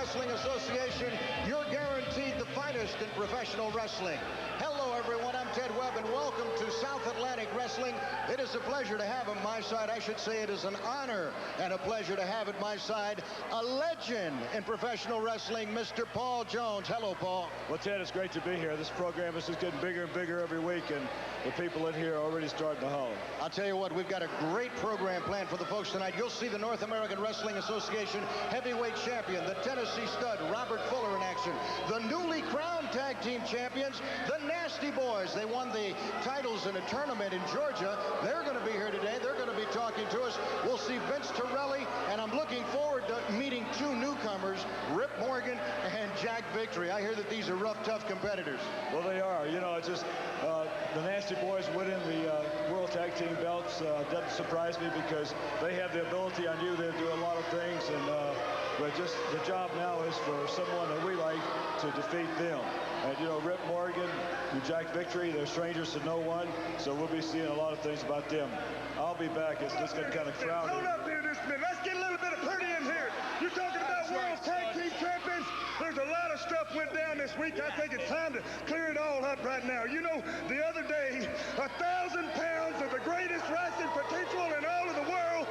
Wrestling Association, you're guaranteed the finest in professional wrestling. Hello, everyone. I'm Ted Webb, and welcome to South Atlantic Wrestling. It is a pleasure to have at my side. I should say it is an honor and a pleasure to have at my side a legend in professional wrestling, Mr. Paul Jones. Hello, Paul. Well, Ted, it's great to be here. This program is just getting bigger and bigger every week, and the people in here are already starting to holler. I'll tell you what, we've got a great program planned for the folks tonight. You'll see the North American Wrestling Association heavyweight champion, the Tennessee stud, Robert Fuller, in action. The newly crowned tag team champions, the Nasty Boys. They won the titles in a tournament in Georgia. They're going to be here today. They're going to be talking to us. We'll see Vince Torelli, and I'm looking forward to meeting two newcomers, Rip Morgan and Jack Victory. I hear that these are rough, tough competitors. Well, they are. You know, it's just the Nasty Boys winning the World Tag Team belts doesn't surprise me because they have the ability. I knew they'd do a lot of things, and but just the job now is for someone that we like to defeat them. And, you know, Rip Morgan and Jack Victory, they're strangers to no one, so we'll be seeing a lot of things about them. I'll be back. It's just getting kind of crowded. Hold up here just a minute. Let's get a little bit of pretty in here. You're talking about World Tag Team Champions. There's a lot of stuff went down this week. I think it's time to clear it all up right now. You know, the other day, 1,000 pounds of the greatest wrestling potential in all of the world.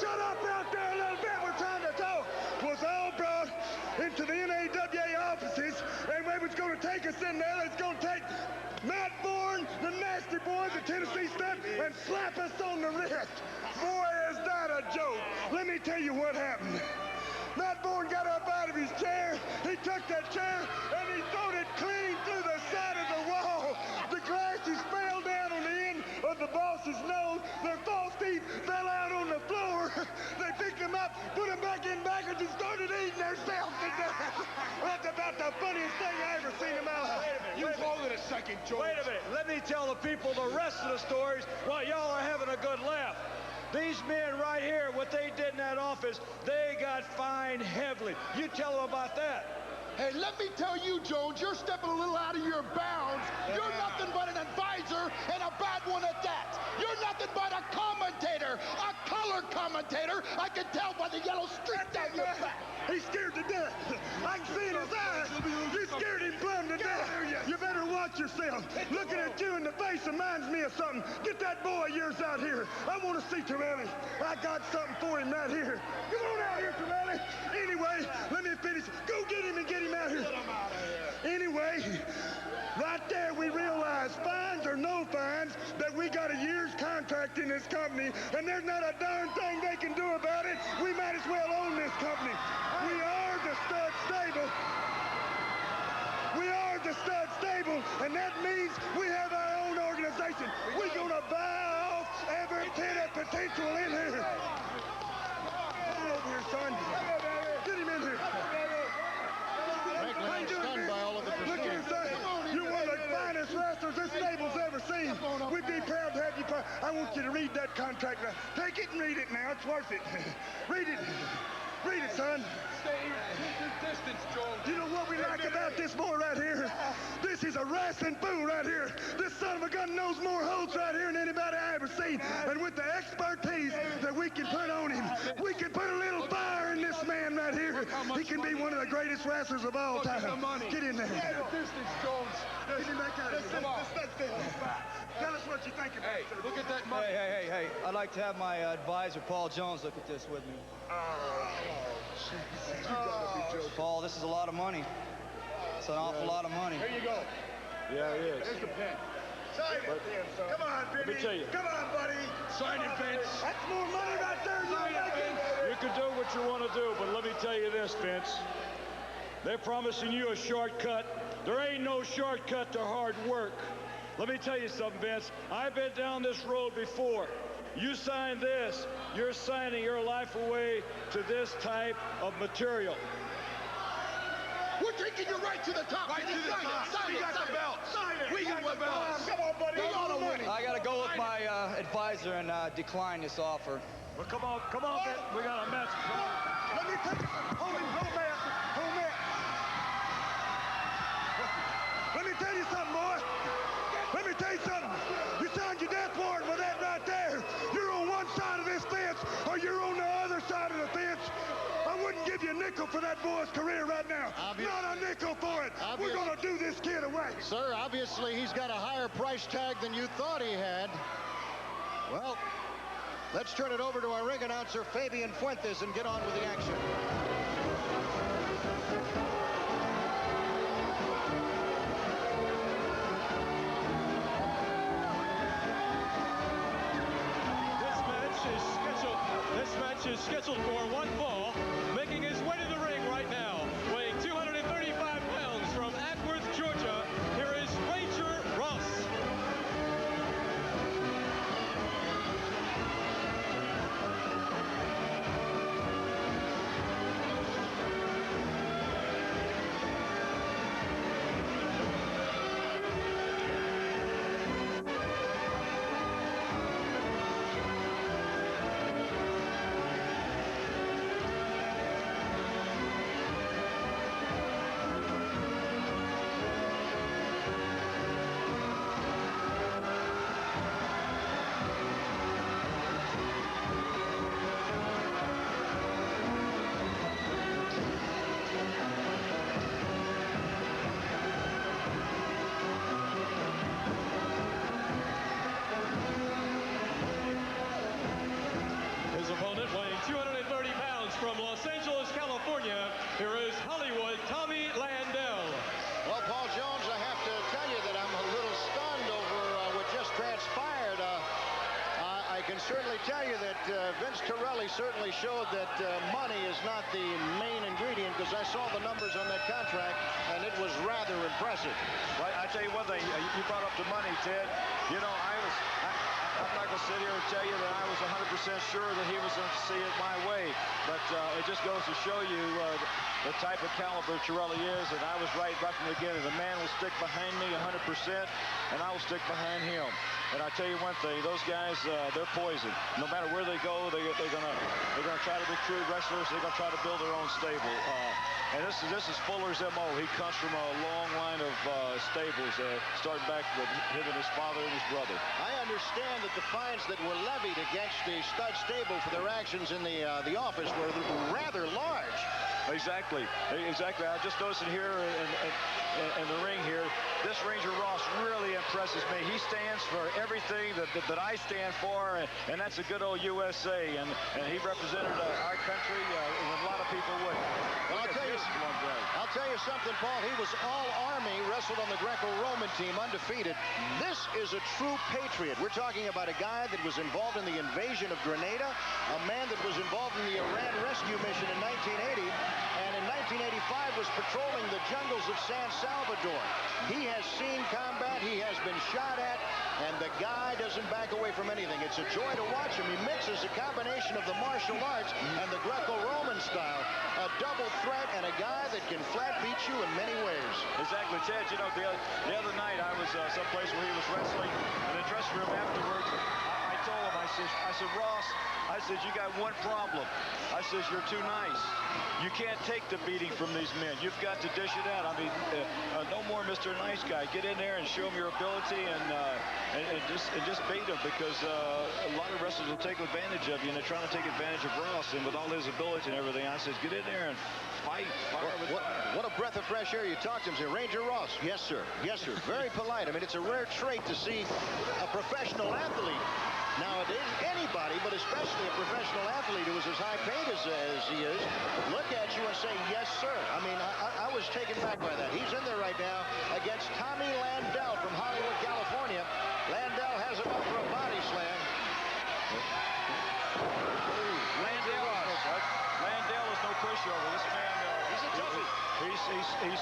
Shut up out there a little bit. We're trying to talk. Was all brought into the NAWA offices, and we was going to take us in there. It's going to take Matt Borne, the Nasty Boys, the Tennessee stud, and slap us on the wrist. Boy, is that a joke. Let me tell you what happened. Matt Borne got up out of his chair. He took that chair, and he threw it clean through the side of the wall. The glasses fell down on the end of the boss's nose. Their false teeth fell out on the floor. They picked them up, put them back in backwards, and started eating themselves to death. That's about the funniest thing I ever seen in my life. You hold it a second, George. Wait a minute. Let me tell the people the rest of the stories while y'all are having a good laugh. These men right here, what they did in that office, they got fined heavily. You tell them about that. Hey, let me tell you, Jones, you're stepping a little out of your bounds. You're nothing but an advisor, and a bad one at that. You're nothing but a commentator, a color commentator. I can tell by the yellow streak down your back. He's scared to death. I can see in his eyes. You scared him plumb to death. You better watch yourself. Looking at you in the face reminds me of something. Get that boy of yours out here. I want to see Torelli. I got something for him right here. Come on out here, Torelli. Anyway, let me finish. Go get him and get him out here. Anyway, right there we realize, fines or no fines, that we got a year's contract in this company, and there's not a darn thing they can do about it. We might as well own this company. We are the stud stable. We are the stud stable, and that means we have our own organization. We're gonna buy off every bit of potential in here. Come on over here, son. Get him in here. Frankly, I'm stunned by all of the Look here, son. You're one of the finest wrestlers this stable's ever seen. We'd be proud to have you. I want you to read that contract. Take it and read it now. It's worth it. Read it. Read it, son. Stay your distance, Jones. You know what we like about this boy right here? This is a wrestling fool right here. This son of a gun knows more holds right here than anybody I ever seen. And with the expertise that we can put on him, we can put a little fire in this man right here. He can be one of the greatest wrestlers of all time. Get in there. Stay your distance, Jones. Get him back out of here. Come on. Tell us what you think about it. Hey, look at that money. Hey. I'd like to have my advisor, Paul Jones, look at this with me. Paul, this is a lot of money. It's an awful lot of money. Here you go. Yeah, it is. There's the pen. Sign it. Come on, Let me Vinny. tell you. Come on, buddy. Sign it, Vince. That's more money right there than you're making. You can do what you want to do, but let me tell you this, Vince. They're promising you a shortcut. There ain't no shortcut to hard work. Let me tell you something, Vince. I've been down this road before. You sign this, you're signing your life away to this type of material. We're taking you right to the top. Right to the top. We got the belt. Sign it. We got the belt. Come on, buddy. We got the money. I got to go with my advisor and decline this offer. Well, come on, Vince. We got a match. Come on. Let me take it. Hold him, man. Let me tell you something, boy. Let me tell you something. You signed your death warrant with that right there. You're on one side of this fence, or you're on the other side of the fence. I wouldn't give you nickel for that boy's career right now. Not a nickel for it. We're going to do this kid away. Sir, obviously he's got a higher price tag than you thought he had. Well, let's turn it over to our ring announcer, Fabian Fuentes, and get on with the action. This match is scheduled for one fall. Making his way to the ring right now, weighing 235 pounds from Ackworth, Georgia, here is Ranger Ross. From Los Angeles, California, here is Hollywood Tommy Landell. Well, Paul Jones, I have to tell you that I'm a little stunned over what just transpired. I can certainly tell you that Vince Torelli certainly showed that money is not the main ingredient, because I saw the numbers on that contract, and it was rather impressive. Well, I tell you one thing, you brought up the money, Ted. You know, I'm not going to sit here and tell you that I was 100% sure that he was going to see it my way, but it just goes to show you the type of caliber Torelli is, and I was right from the beginning. The man will stick behind me 100%, and I will stick behind him. And I tell you one thing, those guys, they're poison. No matter where they go, they're gonna try to recruit wrestlers. They're gonna try to build their own stable. And this is Fuller's MO. He comes from a long line of stables, starting back with him and his father and his brother. I understand that the fines that were levied against the stud stable for their actions in the office were rather large. Exactly. I just noticed it here in the ring here. This Ranger Ross really impresses me. He stands for everything that I stand for, and that's a good old USA. And he represented our country when a lot of people wouldn't. Well, I'll tell you something, Paul. He was all Army, wrestled on the Greco-Roman team, undefeated. This is a true patriot. We're talking about a guy that was involved in the invasion of Grenada, a man that was involved in the Iran rescue mission in 1980, and in 1985 was patrolling the jungles of San Salvador. He has seen combat, he has been shot at, and the guy doesn't back away from anything. It's a joy to watch him. He mixes a combination of the martial arts and the Greco-Roman style, a double threat, and a guy that can flat beat you in many ways. Exactly, Ted. You know, the other night I was someplace where he was wrestling, in the dressing room afterwards. I told him, I said, Ross, I said, you got one problem. I said, you're too nice. You can't take the beating from these men. You've got to dish it out. I mean, no more Mr. Nice Guy. Get in there and show them your ability and just beat them, because a lot of wrestlers will take advantage of you, and they're trying to take advantage of Ross. And with all his ability and everything, I said, get in there and fight. What a breath of fresh air you talked to him. Ranger Ross. Yes, sir. Yes, sir. Very polite. I mean, it's a rare trait to see a professional athlete nowadays, anybody, but especially a professional athlete who is as high paid as he is, look at you and say, yes, sir. I mean, I was taken back by that. He's in there right now against Tommy Landell from Hollywood, California. Landell has him up for a body slam. Landell is no pushover. This man, he's a toughie. He's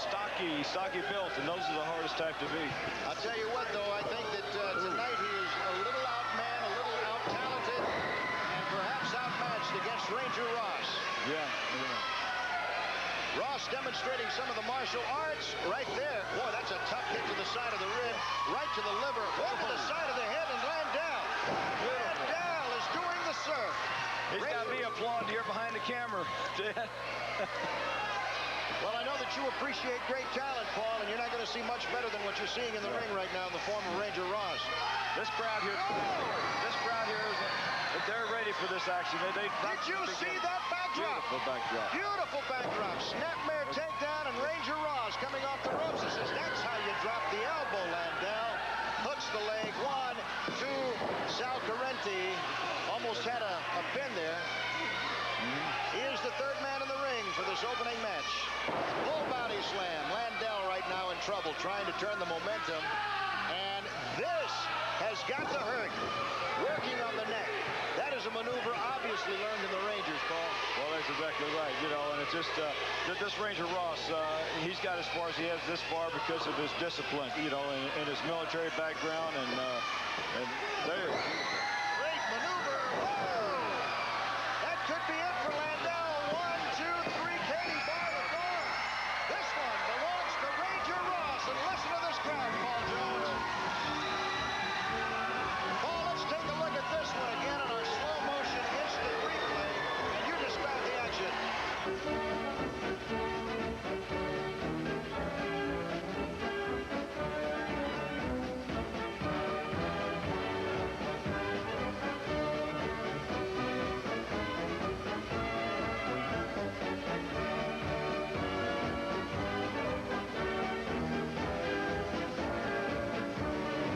stocky built, and those are the hardest type to beat. I'll tell you what, though, I think that tonight he is a little outman, a little out-talented, and perhaps outmatched against Ranger Ross. Yeah. Ross demonstrating some of the martial arts right there. Boy, that's a tough hit to the side of the rib, right to the liver, over the side of the head, and Landell. Landell is doing the serve. He's got me applauding here behind the camera. Well, I know that you appreciate great talent, Paul, and you're not going to see much better than what you're seeing in the ring right now in the form of Ranger Ross. This crowd here is they're ready for this action. Did you see that backdrop? Beautiful backdrop. Beautiful backdrop. Snapmare takedown, and Ranger Ross coming off the ropes. He says, that's how you drop the elbow, Landell. Hooks the leg. 1, 2. Sal Correnti almost had a pin there. He is the third man in the ring for this opening match. Full body slam. Landell right now in trouble, trying to turn the momentum. And this has got to hurt. Working on the neck. That is a maneuver obviously learned in the Rangers, Paul. Well, that's exactly right. You know, and it's just this Ranger Ross, he's got as far as he has this far because of his discipline, you know, and his military background. And there. Great maneuver. Whoa! That could be it for Landell. 1, 2, 3. Katie bar the door. This one belongs to Ranger Ross. And listen to this crowd, Paul Jones. Paul, let's take a look at this one again on our slow motion instant replay. And you describe the action.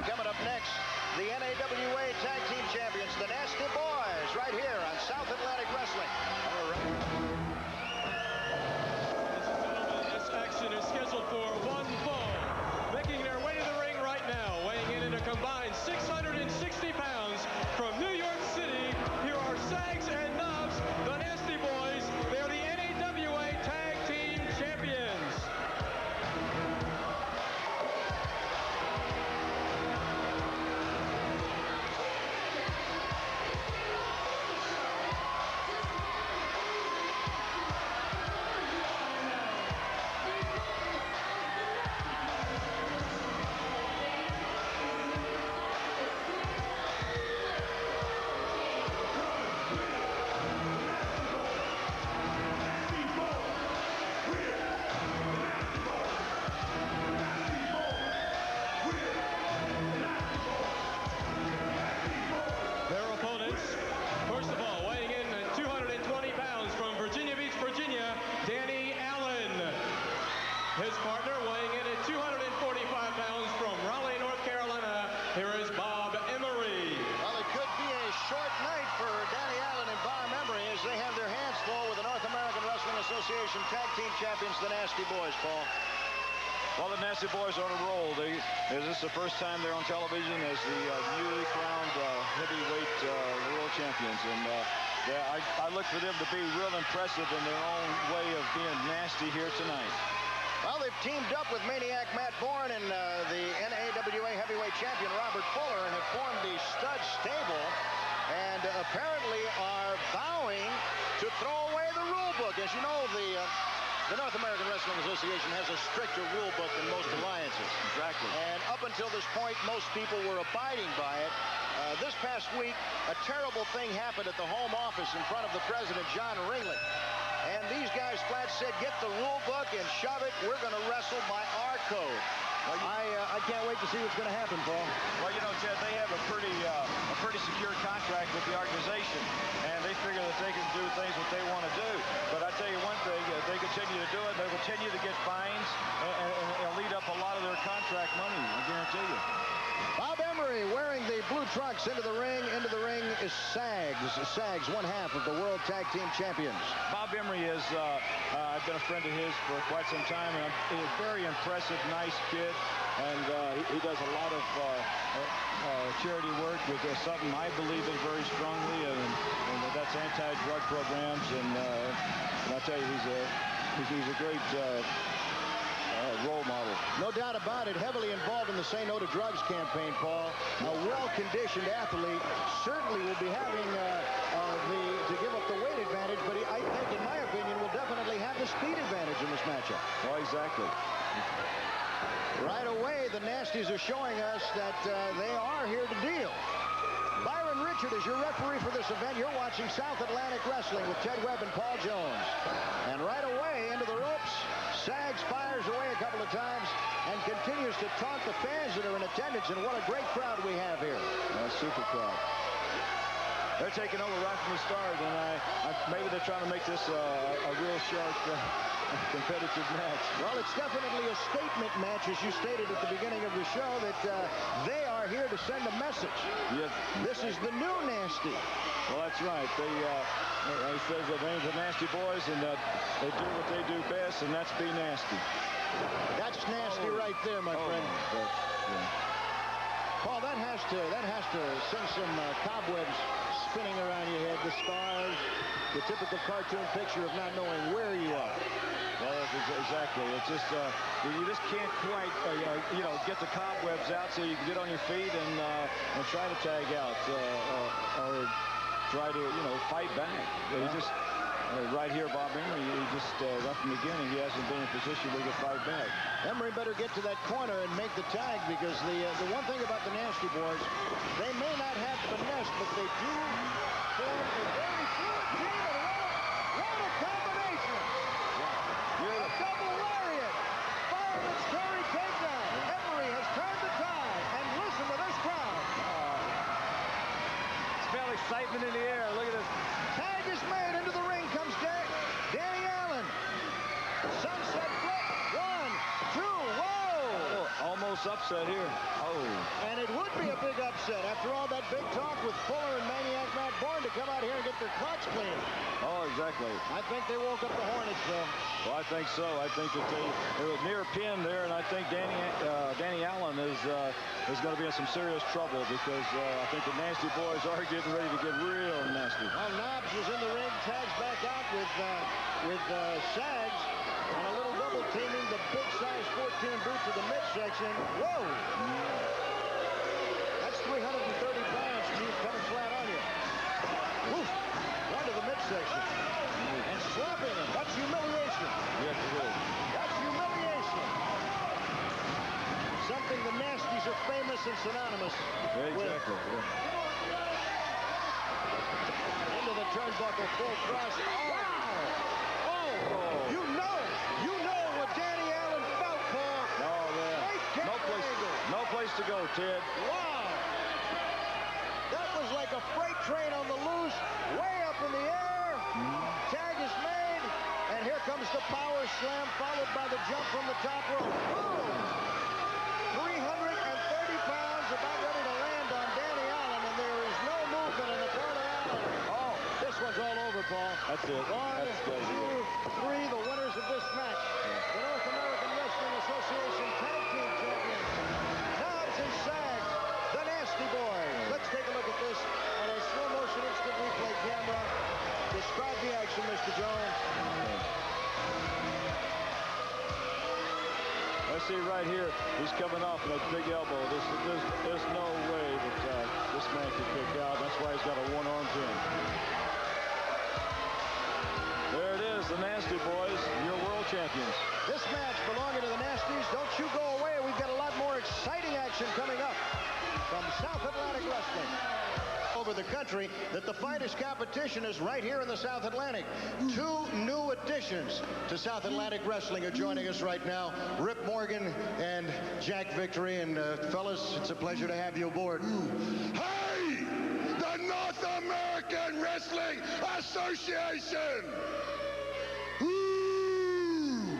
Coming up next, the NAWA Tag Team Champions, the Nasty Boys, right here on South Atlantic Wrestling. All right. This action is scheduled for one fall. Making their way to the ring right now, weighing in at a combined 660 pounds from New York City. Here are Sags and Knobs, the Nasty Boys. They're the NAWA Tag Team Champions. Their opponents, first of all, weighing in at 220 pounds from Virginia Beach, Virginia, Danny Allen. His partner weighing in at 245 pounds from Raleigh, North Carolina. Here is Bob Emery. Well, it could be a short night for Danny Allen and Bob Emery as they have their hands full with the North American Wrestling Association Tag Team Champions, the Nasty Boys, Paul. Well, the Nasty Boys are on a roll. This is the first time they're on television as the newly crowned heavyweight world champions. And I look for them to be real impressive in their own way of being nasty here tonight. Well, they've teamed up with Maniac Matt Borne and the NAWA heavyweight champion Robert Fuller and have formed the Stud Stable and apparently are vowing to throw away the rule book. As you know, the North American Wrestling Association has a stricter rule book than most alliances. Exactly. And up until this point, most people were abiding by it. This past week, a terrible thing happened at the home office in front of the president, John Ringley. And these guys flat said, get the rule book and shove it. We're going to wrestle by our code. Well, I can't wait to see what's going to happen, Paul. Well, you know, Ted, they have a pretty secure contract with the organization, and they figure that they can do things what they want to do. But I tell you one thing, if they continue to do it, they continue to get fines and lead up a lot of their contract money, I guarantee you. Bob Emery wearing the blue trunks into the ring. Into the ring is Sags. Sags, one half of the World Tag Team Champions. Bob Emery is, I've been a friend of his for quite some time, and he's a very impressive, nice kid, and he does a lot of charity work with something I believe in very strongly, and that's anti-drug programs, and I tell you, he's a great role model. No doubt about it. Heavily involved in the Say No to Drugs campaign, Paul. A well-conditioned athlete certainly will be having to give up the weight advantage, but I think, in my opinion, will definitely have the speed advantage in this matchup. Well, exactly. Right away, the Nasties are showing us that they are here to deal. Byron Richard is your referee for this event. You're watching South Atlantic Wrestling with Ted Webb and Paul Jones. And right away, into the ropes, Sags fires away a couple of times and continues to taunt the fans that are in attendance. And what a great crowd we have here. A super crowd. they're taking over right from the start, and maybe they're trying to make this a real sharp competitive match. Well, it's definitely a statement match, as you stated at the beginning of the show, that they are here to send a message. Yes. This is the new Nasty. Well, that's right. He says the name's the Nasty Boys, and they do what they do best, and that's be nasty. That's nasty right there, my friend. Paul, that has to send some cobwebs spinning around your head. The scars, the typical cartoon picture of not knowing where you are. Well, exactly. It's just you just can't quite get the cobwebs out so you can get on your feet and try to tag out or try to fight back. He just right here, Bob Emery, he just right from the beginning, he hasn't been in a position where he can fight back. Emery better get to that corner and make the tag, because the one thing about the Nasty Boys, they may not have finesse, but they do form a very fluid team. And what a combination! A double lariat, fireman's carry takedown. Emery has turned the tide, and listen to this crowd. It's felt excitement in the air. Look at this. Tag is made. Into the ring comes Danny Allen. Sunset flip. 1, 2. Whoa! Almost upset here. And it would be a big upset after all that big talk with Fuller and Maniac Matt Borne to come out here and get their clocks clean. Oh, exactly. I think they woke up the Hornets, though. Well, I think so. I think that they were near pin there, and I think Danny Allen is going to be in some serious trouble, because I think the Nasty Boys are getting ready to get real nasty. Well, Knobs is in the ring, tags back out with Sags, and a little double teaming the big size 14 boot to the midsection. Whoa! That's 330 pounds, Chief, coming flat on you. Woof! Right to the midsection. And slapping him. That's humiliation. Yes, it is. That's humiliation. Something the Nasties are famous and synonymous with. Exactly. Into the turnbuckle, full thrust. Oh! You know what Danny Allen felt for. No place to go, Ted. Wow! That was like a freight train on the loose, way up in the air. Tag is made, and here comes the power slam, followed by the jump from the top rope. Boom! 330 pounds, about ready to land on Danny Allen, and there is no movement in the part of Allen. Oh, this one's all over, Paul. That's it. 1, 2, 3, the winners of this match. The North American Wrestling Association Tag Team Champions, Knobs and Sags, the Nasty Boys. Let's take a look at this on a slow motion instant replay camera. Describe the action, Mr. Jones. Let's see right here. He's coming off in a big elbow. There's no way that this man can kick out. That's why he's got a one-arm pin. There it is, the Nasty Boys, your world champions. This match belonging to the Nasties. Don't you go away. We've got a lot more exciting action coming up from South Atlantic Wrestling. Over the country, that the finest competition is right here in the South Atlantic. 2 new additions to South Atlantic Wrestling are joining us right now. Rip Morgan and Jack Victory. And fellas, it's a pleasure to have you aboard. Hey! The North American Wrestling Association! Ooh!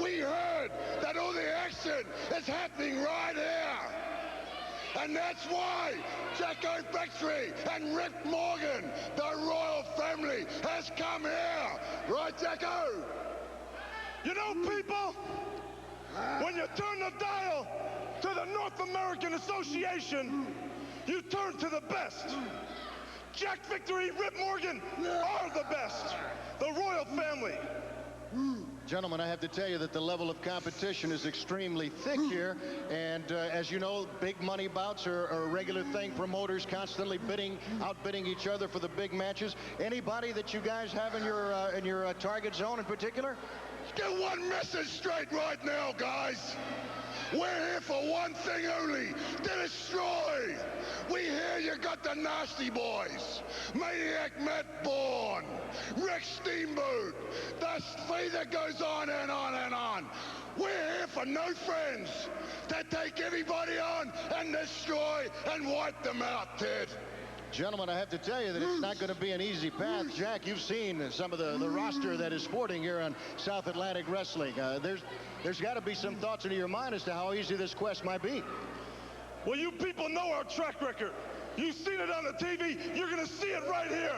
We heard that all the action is happening right here. And that's why Jacko Victory and Rick Morgan, the royal family, has come here. Right, Jacko? You know, people, when you turn the dial to the North American Association, you turn to the best. Jack Victory, Rip Morgan are the best. The royal family. Gentlemen, I have to tell you that the level of competition is extremely thick here. And as you know, big money bouts are a regular thing. Promoters constantly outbidding each other for the big matches. Anybody that you guys have in your target zone in particular? Get one message straight right now, guys. We're here for one thing only, to destroy. We hear you got the Nasty Boys, Maniac Matt Borne, Rick Steamboat. The feeder goes on and on and on. We're here for no friends, to take everybody on and destroy and wipe them out, Ted. Gentlemen, I have to tell you that it's not going to be an easy path. Jack, you've seen some of the roster that is sporting here on South Atlantic Wrestling. There's got to be some thoughts into your mind as to how easy this quest might be. Well, you people know our track record. You've seen it on the TV. You're going to see it right here.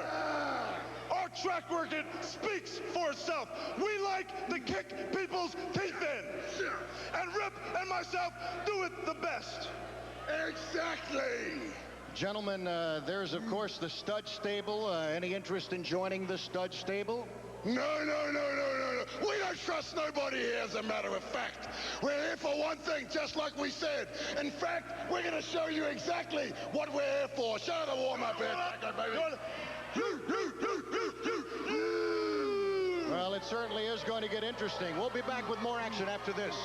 Our track record speaks for itself. We like to kick people's teeth in. And Rip and myself do it the best. Exactly. Gentlemen, there's, of course, the stud stable. Any interest in joining the stud stable? No. We don't trust nobody here, as a matter of fact. We're here for one thing, just like we said. In fact, we're going to show you exactly what we're here for. Show the warm-up here, baby. Well, it certainly is going to get interesting. We'll be back with more action after this.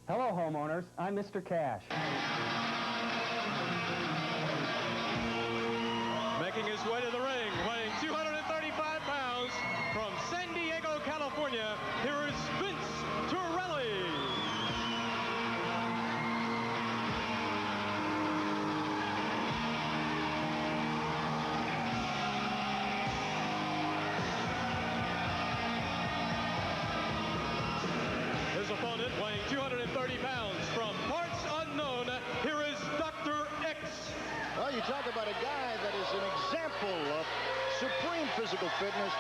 Hello, homeowners. I'm Mr. Cash. Making his way to the ring, weighing 235 pounds, from San Diego, California, here is Vince Torelli. His opponent, weighing 230 pounds, from parts unknown, here is Dr. X. Well, you talk about a guy that is an example of supreme physical fitness.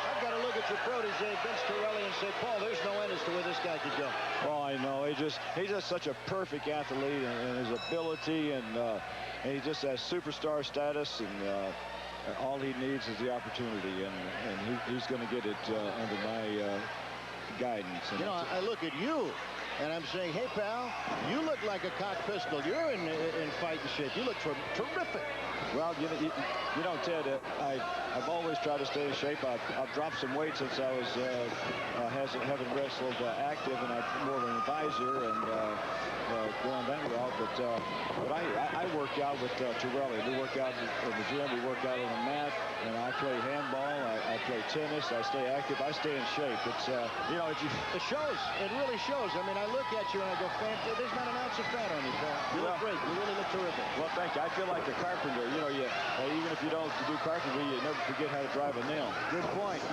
I've got to look at your protege, Vince Torelli, and say, Paul, there's no end as to where this guy could go. Oh, I know. He's just such a perfect athlete, and his ability, and he just has superstar status, and all he needs is the opportunity, and he's going to get it under my guidance. And you know, I look at you, and I'm saying, hey, pal, you look like a cocked pistol. You're in fighting shape. You look terrific. Well, you know, Ted, I've always tried to stay in shape. I've dropped some weight since I was haven't wrestled active, and I'm more of an advisor and going that route. But I work out with Torelli. We work out in the gym. We work out on the mat, and I play handball. I play tennis. I stay active. I stay in shape. It's you know, it shows. It really shows. I mean, I look at you and I go, fantastic. There's not an ounce of fat on you, pal. You look great. You really look terrific. Well, thank you. I feel like a carpenter. You know, even if you don't do carpentry, you never forget how to drive a nail. Good point.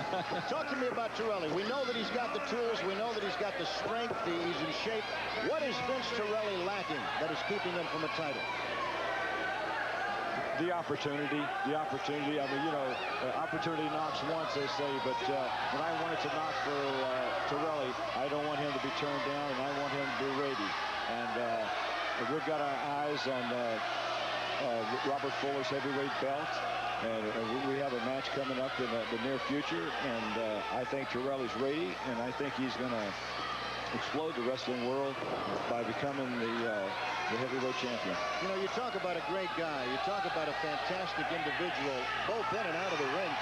Talk to me about Torelli. We know that he's got the tools. We know that he's got the strength. He's in shape. What is Vince Torelli lacking that is keeping him from a title? The opportunity. I mean, you know, opportunity knocks once, they say, but when I wanted to knock for Torelli, I don't want him to be turned down, and I want him to be ready. And we've got our eyes on Robert Fuller's heavyweight belt, and we have a match coming up in the near future, and I think Torelli's ready, and I think he's going to explode the wrestling world by becoming the heavyweight champion. You know, you talk about a great guy. You talk about a fantastic individual, both in and out of the ring.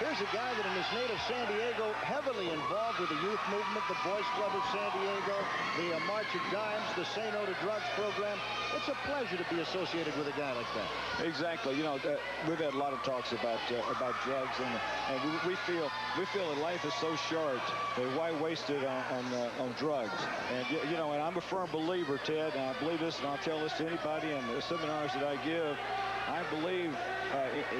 Here's a guy that in his native San Diego, heavily involved with the youth movement, the Boys Club of San Diego, the March of Dimes, the Say No to Drugs program. It's a pleasure to be associated with a guy like that. Exactly. You know, we've had a lot of talks about drugs, and we feel that life is so short. Why waste it on drugs? And you know, and I'm a firm believer, Ted, and I believe this, and I'll tell this to anybody in the seminars that I give. I believe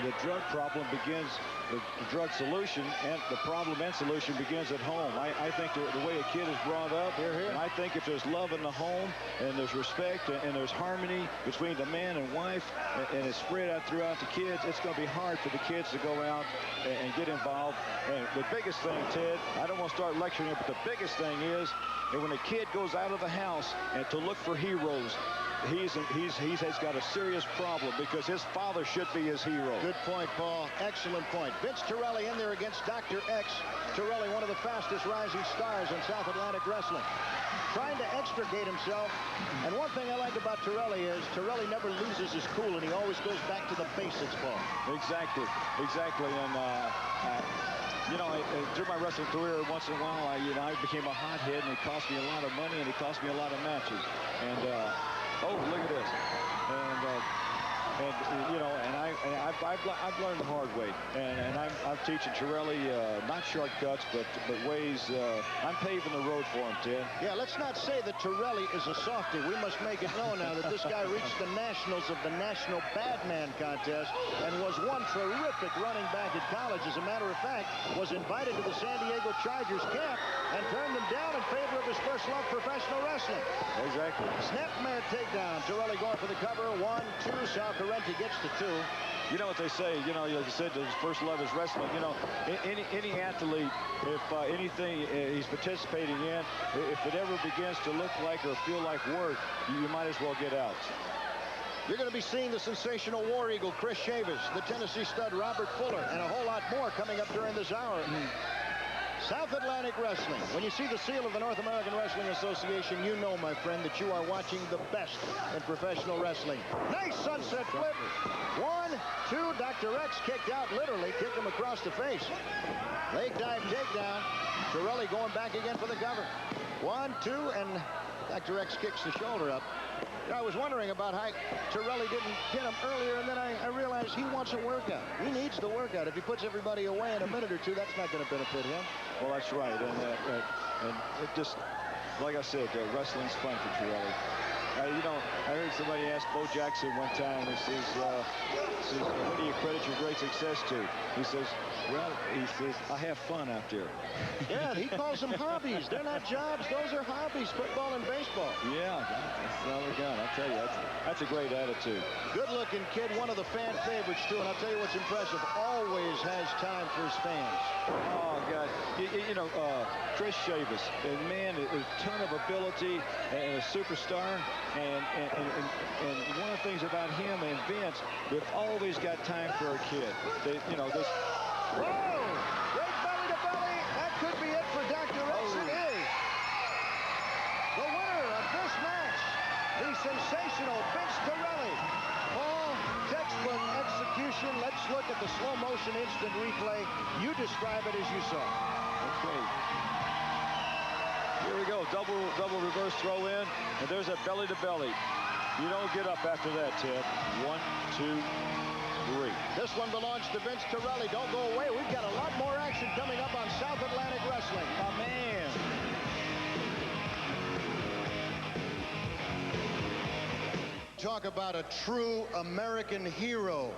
the drug problem begins, the drug solution and the problem and solution begins at home. I think the way a kid is brought up, and I think if there's love in the home and there's respect and there's harmony between the man and wife and it's spread out throughout the kids, it's going to be hard for the kids to go out and get involved. And the biggest thing, Ted, I don't want to start lecturing you, but the biggest thing is that when a kid goes out of the house and to look for heroes, he's got a serious problem because his father should be his hero. Good point, Paul. Excellent point. Vince Torelli in there against Dr. X. Torelli, one of the fastest rising stars in South Atlantic wrestling, trying to extricate himself. And one thing I like about Torelli is Torelli never loses his cool, and he always goes back to the basics, Paul. Exactly. And you know, through my wrestling career, once in a while, I became a hothead, and it cost me a lot of money, and it cost me a lot of matches. And oh, look at this. And you know, and I I've learned the hard way, and I'm teaching Torelli not shortcuts, but ways. I'm paving the road for him, Ted. Yeah, let's not say that Torelli is a softie. We must make it known now that this guy reached the nationals of the National Badman Contest and was one terrific running back at college. As a matter of fact, was invited to the San Diego Chargers camp and turned them down in favor of his first love, professional wrestling. Exactly. Snapmare takedown. Torelli going for the cover. 1, 2. Sal Correnti gets to 2. You know what they say, you know, like you said, his first love is wrestling. You know, any athlete, if anything he's participating in, if it ever begins to look like or feel like work, you might as well get out. You're going to be seeing the sensational War Eagle, Chris Chavis, the Tennessee stud, Robert Fuller, and a whole lot more coming up during this hour. South Atlantic Wrestling. When you see the seal of the North American Wrestling Association, you know, my friend, that you are watching the best in professional wrestling. Nice sunset flip. 1, 2. Dr. X kicked out, literally kicked him across the face. Leg dive takedown. Torelli going back again for the cover. 1, 2, and Dr. X kicks the shoulder up. I was wondering about how Torelli didn't pin him earlier, and then I realized he wants a workout. He needs the workout. If he puts everybody away in a minute or two, that's not going to benefit him. Well, that's right. And it just, like I said, wrestling's fun for Torelli. You know, I heard somebody ask Bo Jackson one time, he says, what do you credit your great success to? He says, well, I have fun out there. Yeah, he calls them hobbies. They're not jobs. Those are hobbies, football and baseball. Yeah, that's all we got. I'll tell you, that's a great attitude. Good-looking kid, one of the fan favorites, too. And I'll tell you what's impressive, always has time for his fans. Oh, God. You know, Chris Chavis, a man, a ton of ability and a superstar. And one of the things about him and Vince, they've always got time for a kid. They, you know, this. Whoa! Great belly to belly. That could be it for Dr. X. It is. The winner of this match, the sensational Vince Torelli. Paul, textbook execution. Let's look at the slow motion instant replay. You describe it as you saw. Okay. Here we go, double reverse throw in, and there's a belly to belly. You don't get up after that, Ted. 1, 2, 3. This one belongs to Vince Torelli. Don't go away. We've got a lot more action coming up on South Atlantic Wrestling. My man. Talk about a true American hero.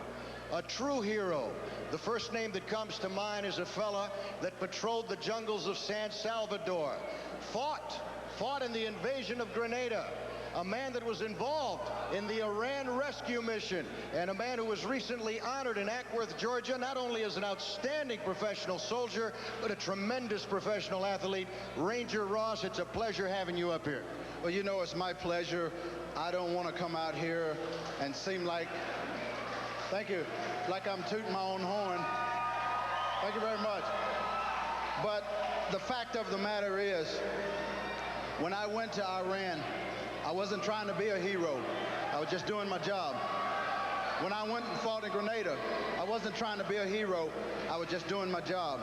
A true hero. The first name that comes to mind is a fella that patrolled the jungles of San Salvador. Fought in the invasion of Grenada. A man that was involved in the Iran rescue mission, and a man who was recently honored in Ackworth, Georgia, not only as an outstanding professional soldier, but a tremendous professional athlete. Ranger Ross, it's a pleasure having you up here. Well, you know, it's my pleasure. I don't want to come out here and seem like, thank you, like I'm tooting my own horn. Thank you very much. But the fact of the matter is, when I went to Iran, I wasn't trying to be a hero. I was just doing my job. When I went and fought in Grenada, I wasn't trying to be a hero. I was just doing my job.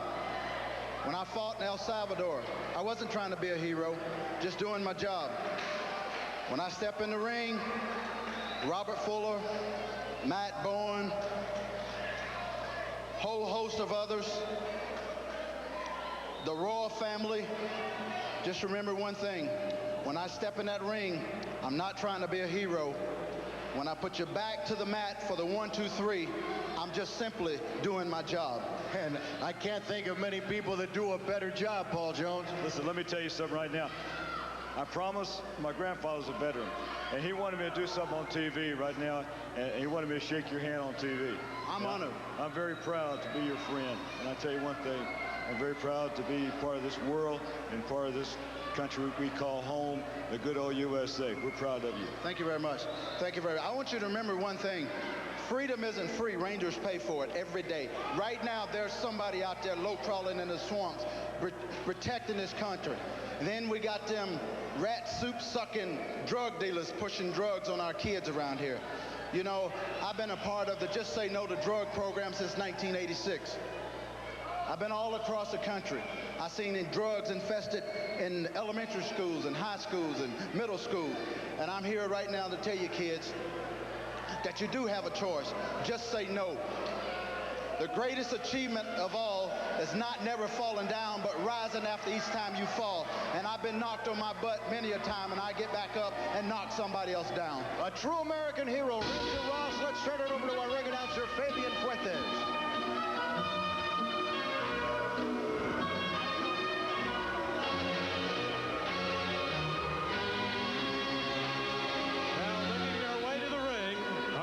When I fought in El Salvador, I wasn't trying to be a hero, just doing my job. When I step in the ring, Robert Fuller, Matt Borne, whole host of others, the Royal family, just remember one thing. When I step in that ring, I'm not trying to be a hero. When I put your back to the mat for the 1, 2, 3, I'm just simply doing my job. And I can't think of many people that do a better job, Paul Jones. Listen, let me tell you something right now. I promise my grandfather's a veteran, and he wanted me to do something on TV right now, and he wanted me to shake your hand on TV. I'm honored. I'm very proud to be your friend, and I tell you one thing, I'm very proud to be part of this world and part of this country we call home, the good old USA. We're proud of you. Thank you very much. Thank you very much. I want you to remember one thing. Freedom isn't free. Rangers pay for it every day. Right now, there's somebody out there low crawling in the swamps, protecting this country. And then we got them rat soup sucking drug dealers pushing drugs on our kids around here. You know, I've been a part of the Just Say No to Drug program since 1986. I've been all across the country. I've seen drugs infested in elementary schools and high schools and middle school. And I'm here right now to tell you kids, that you do have a choice. Just say no. The greatest achievement of all is not never falling down, but rising after each time you fall. And I've been knocked on my butt many a time, and I get back up and knock somebody else down. A true American hero, Ranger Ross. Let's turn it over to our ring announcer, Fabian Fuentes.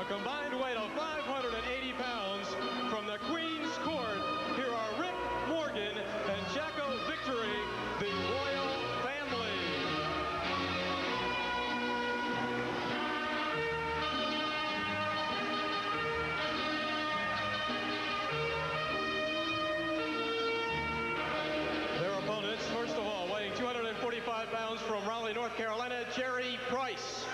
Combined weight of 580 pounds from the Queen's Court. Here are Rip Morgan and Jacko Victory, the royal family. Their opponents, first of all, weighing 245 pounds from Raleigh, North Carolina, Jerry Price.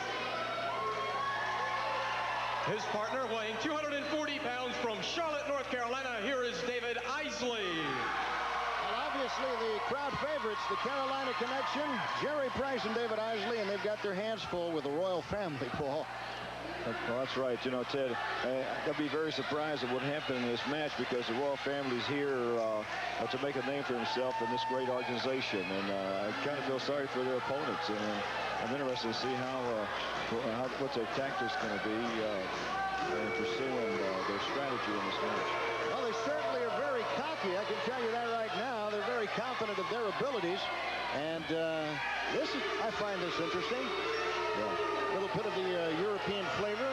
His partner, weighing 240 pounds from Charlotte, North Carolina, here is David Isley. Well, obviously the crowd favorites, the Carolina connection, Jerry Price and David Isley, and they've got their hands full with the royal family, Paul. Well, that's right. You know, Ted, I'd be very surprised at what happened in this match because the royal family's here to make a name for himself in this great organization. And I kind of feel sorry for their opponents. And I'm interested to see what their tactics going to be in pursuing their strategy in this match. Well, they certainly are very cocky. I can tell you that right now. They're very confident of their abilities. And I find this interesting. Yeah. A little bit of the European flavor.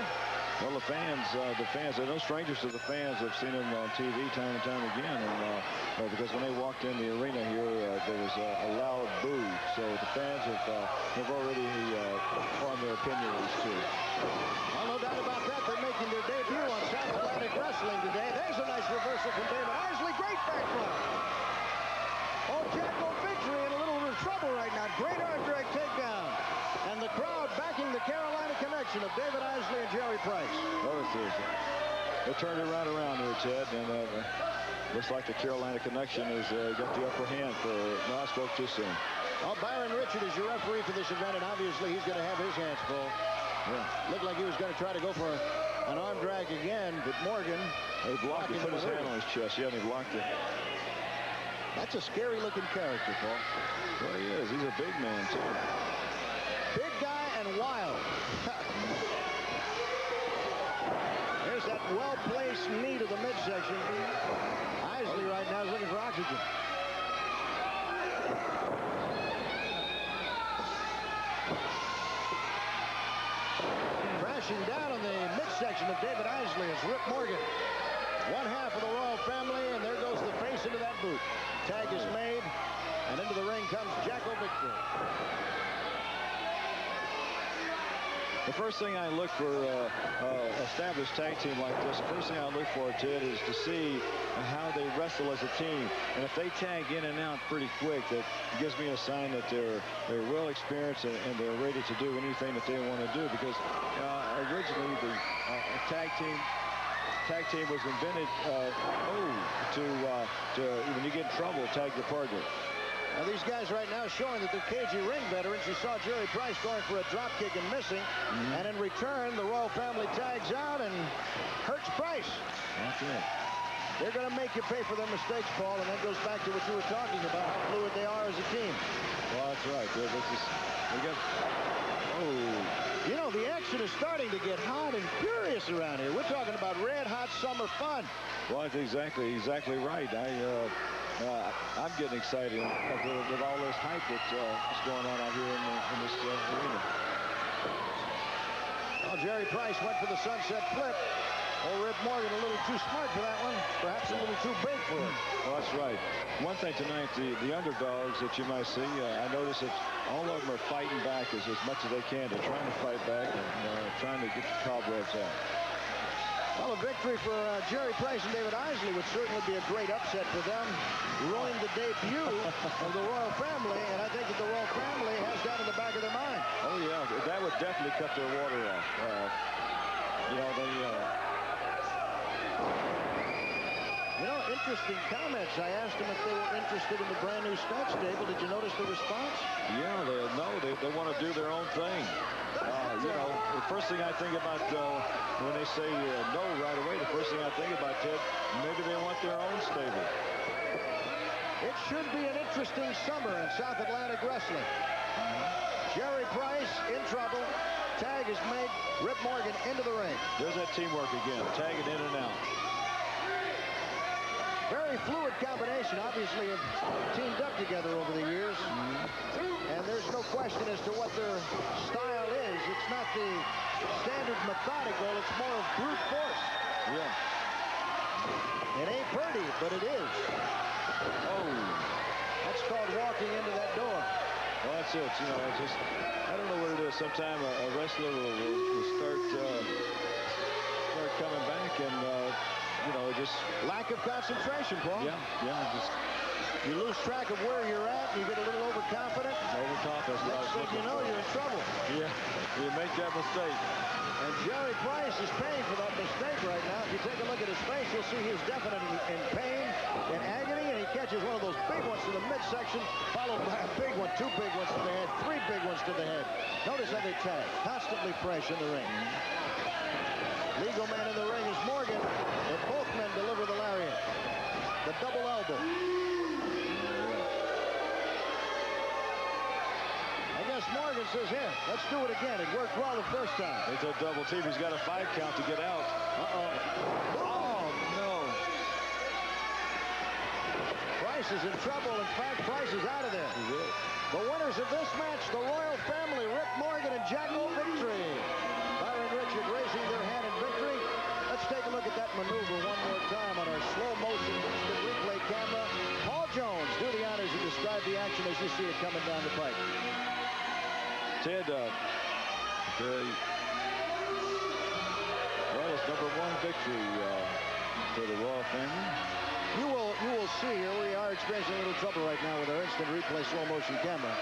Well, the fans, they're no strangers to the fans. I've seen them on TV time and time again. And because when they walked in the arena here, there was a loud boo. So the fans have already formed their opinion of these two. Well, no doubt about that. They're making their debut on South Atlantic Wrestling today. There's a nice reversal from David Isley. Great back rub. Oh, Jacko Victory in a little bit of trouble right now. Great arm drag takedown. And the crowd backing the Carolina connection of David Isley and Jerry Price. Oh, they turned it right around here, Ted, and looks like the Carolina connection has got the upper hand for. No, I spoke too soon. Well, Byron Richard is your referee for this event, and obviously he's going to have his hands full. Yeah. Looked like he was going to try to go for an arm drag again, but Morgan. He blocked it, put his hand on his chest. Yeah, and he blocked it. That's a scary-looking character, Paul. Well, he is. He's a big man, too. Big guy and wild. There's that well-placed knee to the midsection. Isley right now is looking for oxygen. Crashing down on the midsection of David Isley is Rip Morgan. One half of the royal family, and there goes the face into that boot. Tag is made, and into the ring comes Jacko Victory. The first thing I look for established tag team like this, the first thing I look for, Ted, is to see how they wrestle as a team. And if they tag in and out pretty quick, that gives me a sign that they're well experienced and they're ready to do anything that they want to do. Because originally the tag team was invented to when you get in trouble, tag your partner. Now these guys right now showing that they're cagey ring veterans. You saw Jerry Price going for a drop kick and missing. And in return, the royal family tags out and hurts Price. That's it. They're going to make you pay for their mistakes, Paul, and that goes back to what you were talking about, how fluid they are as a team. Well, that's right. You know, the action is starting to get hot and furious around here. We're talking about red-hot summer fun. Well, that's exactly right. I'm getting excited with all this hype that's going on out here in this arena. Well, Jerry Price went for the sunset flip. Old Rip Morgan a little too smart for that one. Perhaps a little too big for him. Well, that's right. One thing tonight, the underdogs that you might see, I notice that all of them are fighting back as much as they can. They're trying to fight back and trying to get the cobwebs out. Well, a victory for Jerry Price and David Isley would certainly be a great upset for them. Ruin the debut of the royal family, and I think that the royal family has that in the back of their mind. Oh, yeah. That would definitely cut their water off. Interesting comments. I asked them if they were interested in the brand new stud stable. Did you notice the response? Yeah, they want to do their own thing. the first thing I think about when they say no right away, the first thing I think about, Ted, maybe they want their own stable. It should be an interesting summer in South Atlantic wrestling. Jerry Price in trouble. Tag is made. Rip Morgan into the ring. There's that teamwork again, tagging in and out. Very fluid combination. Obviously, have teamed up together over the years. And there's no question as to what their style is. It's not the standard methodical. It's more of brute force. Yeah. It ain't pretty, but it is. Oh, that's called walking into that door. Well, that's it. You know, it's just, I don't know what it is. Sometime a wrestler will start coming back and, you know, just lack of concentration, Paul. Yeah, just you lose track of where you're at. You get a little overconfident. Overconfident. Next thing you know, you're in trouble. Yeah, you make that mistake. And Jerry Price is paying for that mistake right now. If you take a look at his face, you'll see he's definitely in pain, in agony, and he catches one of those big ones to the midsection, followed by a big one, 2 big ones to the head, 3 big ones to the head. Notice how they tag, constantly fresh in the ring. Legal man in the ring is Morgan, but both men deliver the lariat. The double elbow. Morgan says, here, let's do it again. It worked well the first time. It's a double team. He's got a 5 count to get out. Oh, no. Price is in trouble. In fact, Price is out of there. The winners of this match, the Royal Family, Rip Morgan and Jacko Victory. Byron Richard raising their hand in victory. Let's take a look at that maneuver one more time on our slow motion instant replay camera. Paul Jones, do the honors and describe the action as you see it coming down the pike. Ted, well, it's number 1 victory for the Royal Family. You will see here we are experiencing a little trouble right now with our instant replay slow motion camera.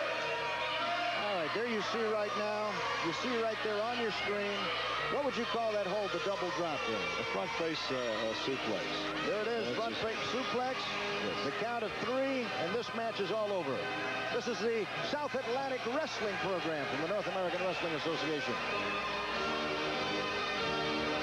All right, there you see right now. You see right there on your screen. What would you call that hold, the double drop there? A front face suplex. There it is, front face suplex. Yes. The count of 3, and this match is all over. This is the South Atlantic Wrestling Program from the North American Wrestling Association.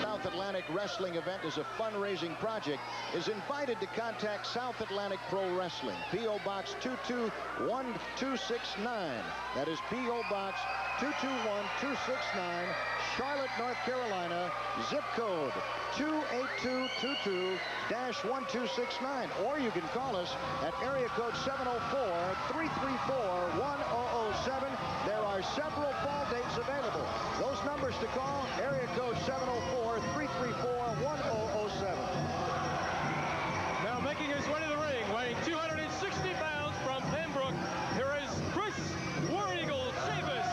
South Atlantic Wrestling event is a fundraising project. Is invited to contact South Atlantic Pro Wrestling. P.O. Box 221-269. That is P.O. Box 221-269. Charlotte, North Carolina, zip code 28222-1269. Or you can call us at area code 704-334-1007. There are several fall dates available. Those numbers to call, area code 704-334-1007. Now making his way to the ring, weighing 260 pounds from Pembroke, here is Chris War Eagle Chavis.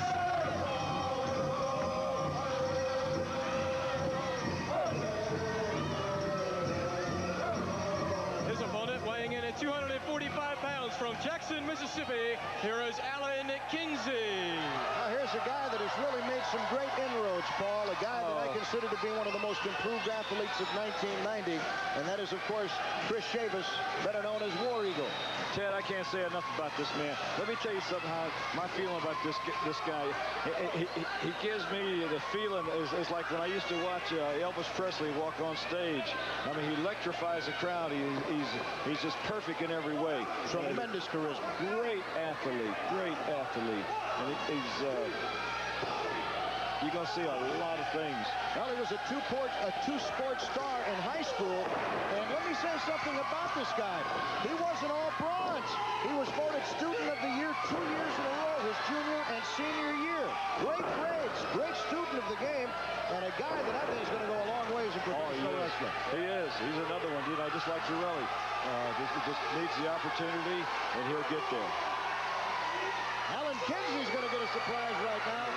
His opponent weighing in at 245 pounds from Jackson, Mississippi, here is Alan Kinsey. Now here's a guy that has really made some great inroads, Paul. A guy that I consider to be one of the most improved athletes of 1990. And that is, of course, Chris Chavis, better known as War Eagle. Ted, I can't say enough about this man. Let me tell you something, how my feeling about this guy. He gives me the feeling is like when I used to watch Elvis Presley walk on stage. I mean, he electrifies the crowd. He's just perfect in every way. Tremendous charisma. Great athlete. And you're going to see a lot of things. Well, he was a two-sport star in high school. And let me say something about this guy. He wasn't all bronze. He was voted Student of the Year 2 years in a row, his junior and senior year. Great grades, great student of the game, and a guy that I think is going to go a long ways in professional wrestling. He is. He's another one, you know, just like Torelli. Just needs the opportunity, and he'll get there. Alan Kinsey's going to get a surprise right now.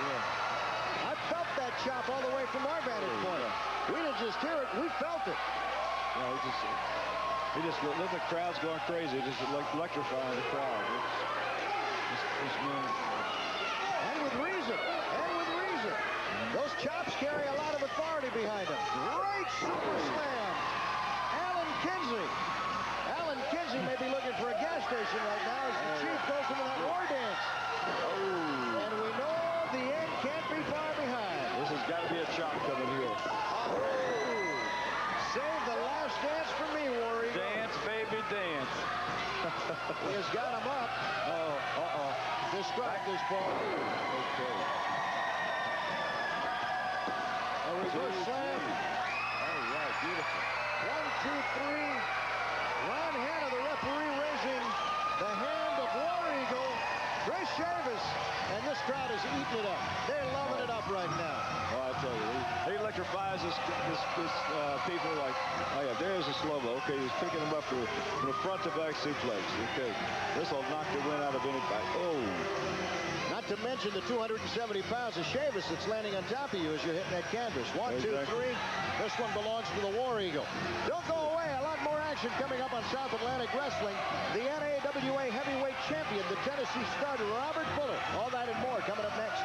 I felt that chop all the way from our vantage point. We didn't just hear it, we felt it. Yeah, he just let the crowd's going crazy, just electrifying the crowd. And with reason. Those chops carry a lot of authority behind them. Great super slam. Alan Kinsey may be looking for a gas station right now as the Chief goes into that war dance. And we know the end can't be far behind. This has got shot coming here. Save the last dance for me, Warrior. Dance, baby, dance. He has got him up. Describe this ball. Okay. A reverse slam. All right, beautiful. 1, 2, 3. Ron Hanna, the referee, raising the hand of War Eagle, Chris Chavis, and this crowd is eating it up. They're loving it up right now. Oh, I tell you, he electrifies this people like, oh yeah, there's a slow-mo. Okay, he's picking him up from the front to back suplex. Okay, this will knock the wind out of anybody. Oh. Not to mention the 270 pounds of Chavis that's landing on top of you as you're hitting that canvas. 1, 2, 3. This one belongs to the War Eagle. Don't go away. A lot more action coming up on South Atlantic Wrestling. The NAWA Heavyweight Champion, the Tennessee Stud, Robert Fuller. All that and more coming up next.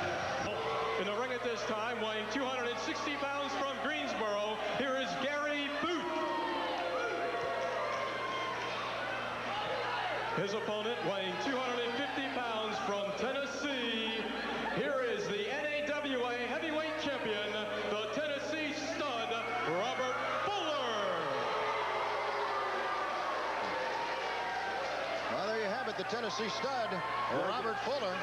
In the ring at this time, weighing 260 pounds from Greensboro, here is Gary Booth. His opponent, weighing 250 pounds from Tennessee, here is the NAWA Heavyweight Champion, the Tennessee Stud, Robert Fuller. Well, there you have it, the Tennessee Stud, Robert Fuller.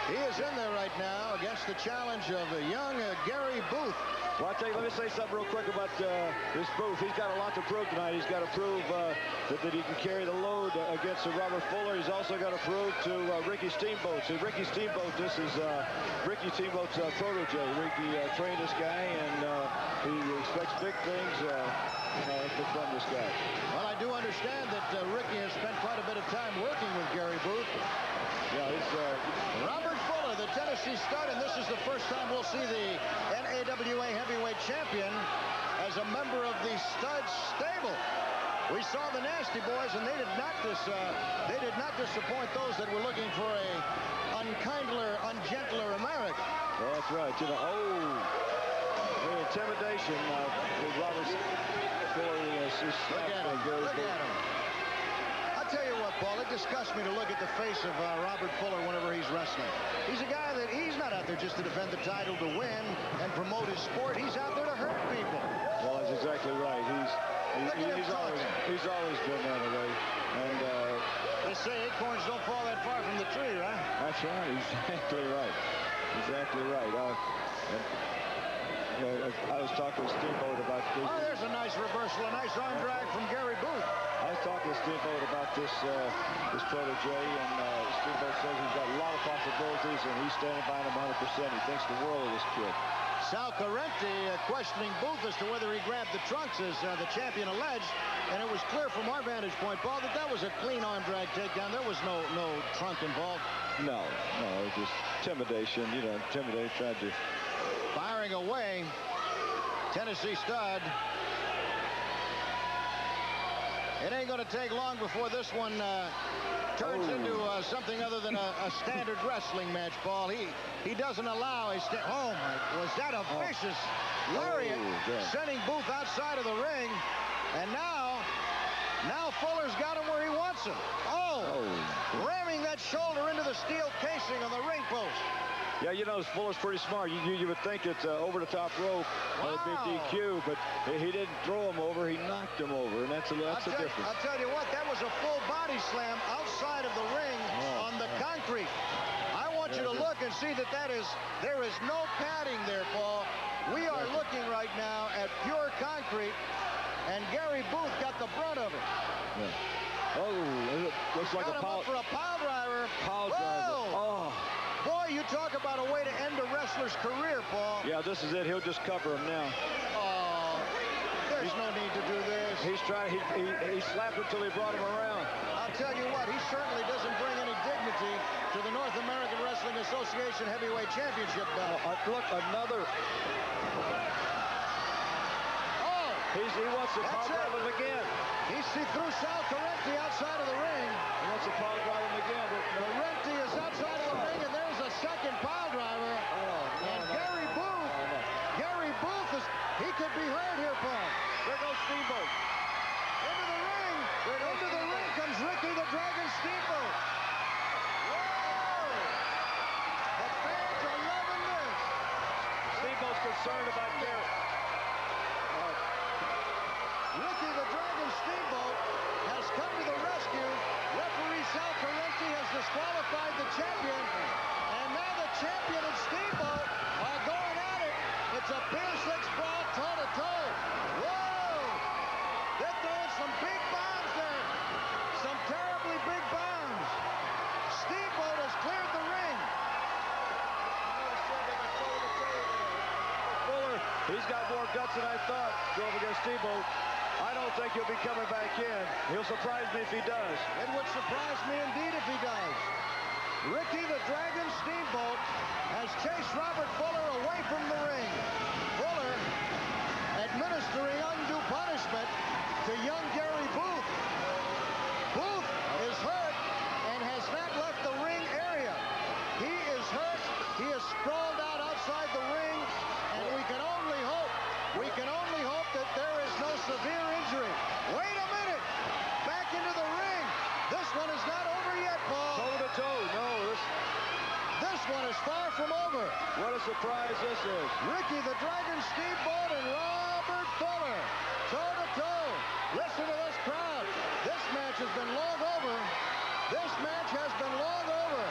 He is in there right now against the challenge of a young Gary Booth. Well, I tell you, let me say something real quick about this Booth. He's got a lot to prove tonight. He's got to prove that he can carry the load against Robert Fuller. He's also got to prove to Ricky Steamboat. So Ricky Steamboat, this is Ricky Steamboat's protege. Ricky trained this guy, and he expects big things from this guy. Well, I do understand that Ricky has spent quite a bit of time working with Gary Booth. Yeah, he's Robert Fuller, the Tennessee Stud, and this is the first time we'll see the NAWA Heavyweight Champion as a member of the Stud stable. We saw the Nasty Boys, and they did not disappoint those that were looking for a unkindler, ungentler America. Well, that's right. You know, intimidation. Robert Fuller is look at him. Look at him. I'll tell you what, Paul, it disgusts me to look at the face of Robert Fuller whenever he's wrestling. He's a guy that he's not out there just to defend the title to win and promote his sport. He's out there to hurt people. Well, that's exactly right. He's always been that way. And they say acorns don't fall that far from the tree, right? That's right. Exactly right. Exactly right. I was talking to Steamboat about this. Oh, there's a nice reversal, a nice arm drag from Gary Booth. I was talking to Steamboat about this protege, and Steamboat says he's got a lot of possibilities, and he's standing by him 100%. He thinks the world of this kid. Sal Correnti questioning Booth as to whether he grabbed the trunks, as the champion alleged, and it was clear from our vantage point, Paul, that was a clean arm drag takedown. There was no trunk involved. No, it was just intimidation. You know, tried to. Firing away, Tennessee Stud. It ain't going to take long before this one turns into something other than a standard wrestling match, Paul. He doesn't allow a oh my, was that a vicious lariat sending Booth outside of the ring, and now Fuller's got him where he wants him. Ramming that shoulder into the steel casing on the ring post. Yeah, you know, Fuller's pretty smart. You would think it's over the top rope, a big DQ, but he didn't throw him over. He knocked him over, and that's the difference. I'll tell you what, that was a full body slam outside of the ring on the concrete. I want you to look and see that there is no padding there, Paul. We are looking right now at pure concrete, and Gary Booth got the brunt of it. Yeah. It looks like a pile driver. Pile driver. Oh. Boy, you talk about a way to end a wrestler's career, Paul. Yeah, this is it. He'll just cover him now. Oh, there's no need to do this. He's trying. He slapped him until he brought him around. I'll tell you what, he certainly doesn't bring any dignity to the North American Wrestling Association Heavyweight Championship belt. Look, another. He wants to power drive him again. He threw Sal Correnti outside of the ring. He wants to power drive him again. Correnti is outside of the ring, and there's a second pile driver. Gary Booth he could be hurt here, Paul. There goes Steamboat. Into the ring comes Ricky the Dragon Steamboat. Whoa! The fans are loving this. Steamboat's concerned about he's got more guts than I thought going against Steamboat. I don't think he'll be coming back in. He'll surprise me if he does. It would surprise me indeed if he does. Ricky the Dragon Steamboat has chased Robert Fuller away from the ring. Fuller administering undue punishment to young Gary Booth. Booth is hurt and has not left the ring area. He is hurt. He is sprawled out outside the ring, and we can only hope that there is no severe injury. Wait a minute! Back into the ring. This one is not over yet, Paul. Toe to toe. No, this one is far from over. What a surprise this is. Ricky the Dragon Steamboat and Robert Fuller, toe to toe. Listen to this crowd. This match has been long over. This match has been long over.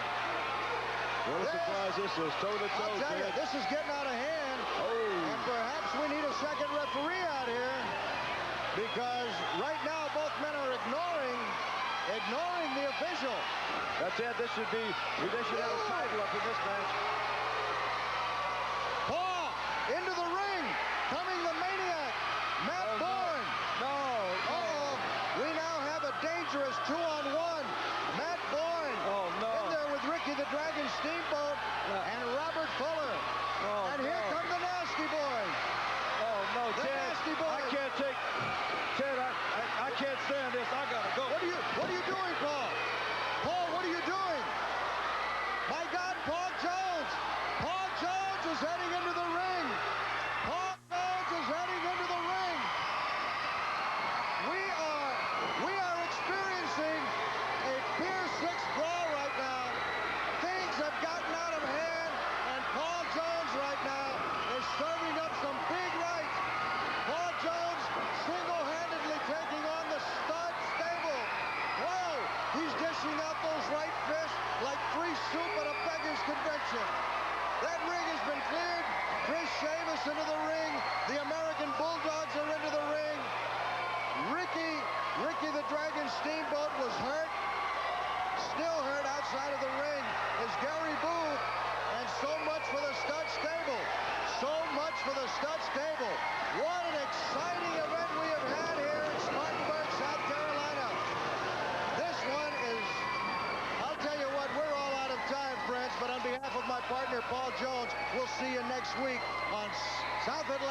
What a surprise this is. Toe to toe. I'll tell you, this is getting out of hand. Oh. And perhaps we need a second referee out here, because right now both men are ignoring the official. That's it. They should have a title up in this match. Paul into the ring, coming the Maniac, Matt Borne. No. We now have a dangerous 2-on-1. Matt Borne in there with Ricky the Dragon Steamboat and Robert Fuller. And here come the Nasty Boys. Oh no, the Ted! Nasty Boys. I can't take. Ted, I can't stand this. I gotta go. What are you doing, Paul? Paul, what are you doing? My God, Paul Jones! Paul Jones is heading into the ring. Paul Jones is heading into the ring. We are experiencing a Pier 6 brawl right now. Things have gotten out of hand, and Paul Jones right now is serving up some big rights. Paul Jones single-handedly taking on the stud stable. Whoa! He's dishing out those right fists like free soup at a beggar's convention. That ring has been cleared. Chris Chavis into the ring. The American Bulldogs are into the ring. Ricky the Dragon Steamboat was hurt. Still hurt outside of the ring is Gary Booth. And so much for the stud stable. So much for the stud stable. What an exciting event we have had here in Spartanburg, South Carolina. This one is, I'll tell you what, we're all out of time, friends, but on behalf of my partner, Paul Jones, we'll see you next week on South Atlantic.